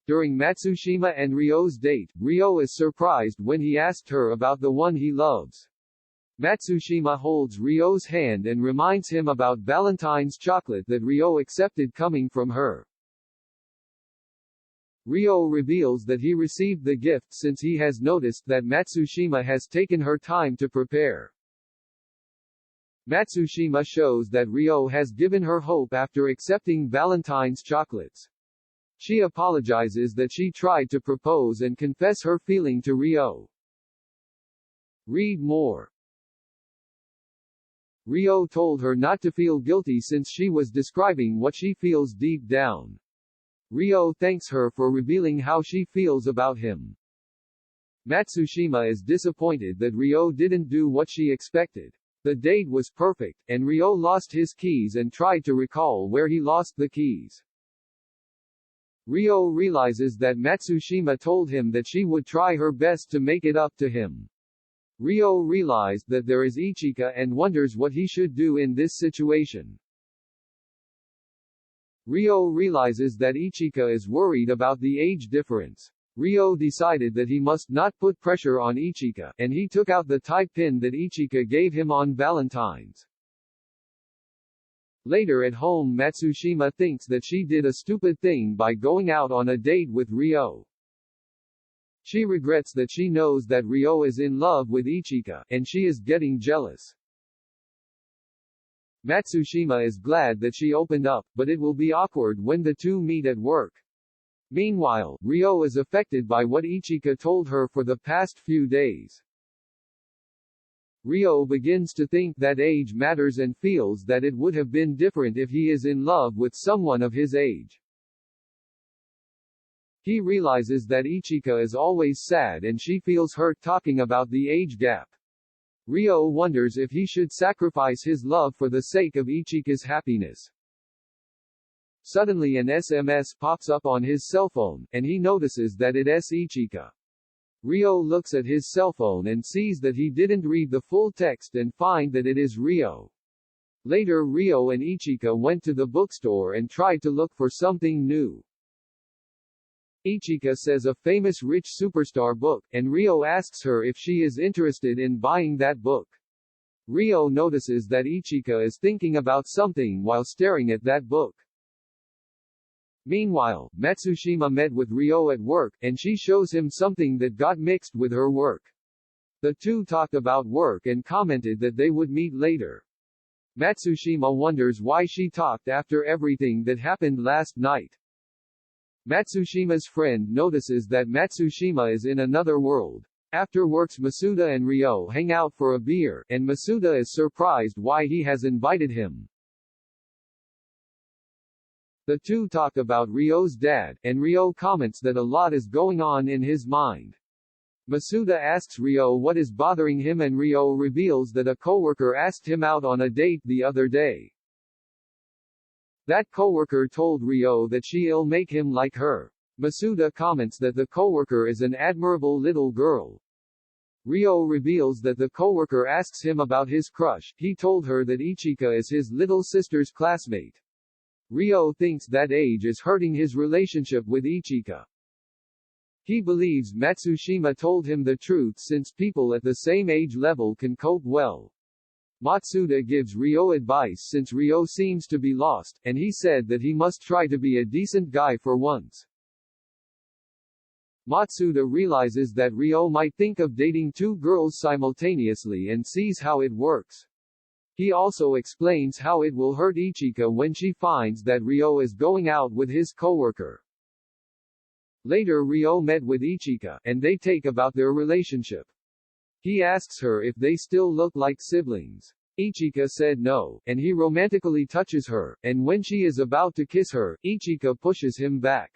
During Matsushima and Ryo's date, Ryo is surprised when he asked her about the one he loves. Matsushima holds Ryo's hand and reminds him about Valentine's chocolate that Ryo accepted coming from her. Ryo reveals that he received the gift since he has noticed that Matsushima has taken her time to prepare. Matsushima shows that Ryo has given her hope after accepting Valentine's chocolates. She apologizes that she tried to propose and confess her feeling to Ryo. Read more. Ryo told her not to feel guilty since she was describing what she feels deep down. Ryo thanks her for revealing how she feels about him. Matsushima is disappointed that Ryo didn't do what she expected. The date was perfect, and Ryo lost his keys and tried to recall where he lost the keys. Ryo realizes that Matsushima told him that she would try her best to make it up to him. Ryo realized that there is Ichika and wonders what he should do in this situation. Ryo realizes that Ichika is worried about the age difference. Ryo decided that he must not put pressure on Ichika, and he took out the type pin that Ichika gave him on Valentine's. Later at home, Matsushima thinks that she did a stupid thing by going out on a date with Ryo. She regrets that she knows that Ryo is in love with Ichika, and she is getting jealous. Matsushima is glad that she opened up, but it will be awkward when the two meet at work. Meanwhile, Ryo is affected by what Ichika told her for the past few days. Ryo begins to think that age matters and feels that it would have been different if he is in love with someone of his age. He realizes that Ichika is always sad and she feels hurt talking about the age gap. Ryo wonders if he should sacrifice his love for the sake of Ichika's happiness. Suddenly an SMS pops up on his cell phone, and he notices that it's Ichika. Ryo looks at his cell phone and sees that he didn't read the full text and find that it is Ryo. Later Ryo and Ichika went to the bookstore and tried to look for something new. Ichika says a famous rich superstar book, and Ryo asks her if she is interested in buying that book. Ryo notices that Ichika is thinking about something while staring at that book. Meanwhile, Matsushima met with Ryo at work, and she shows him something that got mixed with her work. The two talked about work and commented that they would meet later. Matsushima wonders why she talked after everything that happened last night. Matsushima's friend notices that Matsushima is in another world. After work, Masuda and Ryo hang out for a beer, and Masuda is surprised why he has invited him. The two talk about Ryo's dad, and Ryo comments that a lot is going on in his mind. Masuda asks Ryo what is bothering him and Ryo reveals that a coworker asked him out on a date the other day. That coworker told Ryo that she'll make him like her. Masuda comments that the coworker is an admirable little girl. Ryo reveals that the coworker asks him about his crush. He told her that Ichika is his little sister's classmate. Ryo thinks that age is hurting his relationship with Ichika. He believes Matsushima told him the truth since people at the same age level can cope well. Matsuda gives Ryo advice since Ryo seems to be lost, and he said that he must try to be a decent guy for once. Matsuda realizes that Ryo might think of dating two girls simultaneously and sees how it works. He also explains how it will hurt Ichika when she finds that Ryo is going out with his coworker. Later Ryo met with Ichika, and they talk about their relationship. He asks her if they still look like siblings. Ichika said no, and he romantically touches her, and when she is about to kiss her, Ichika pushes him back.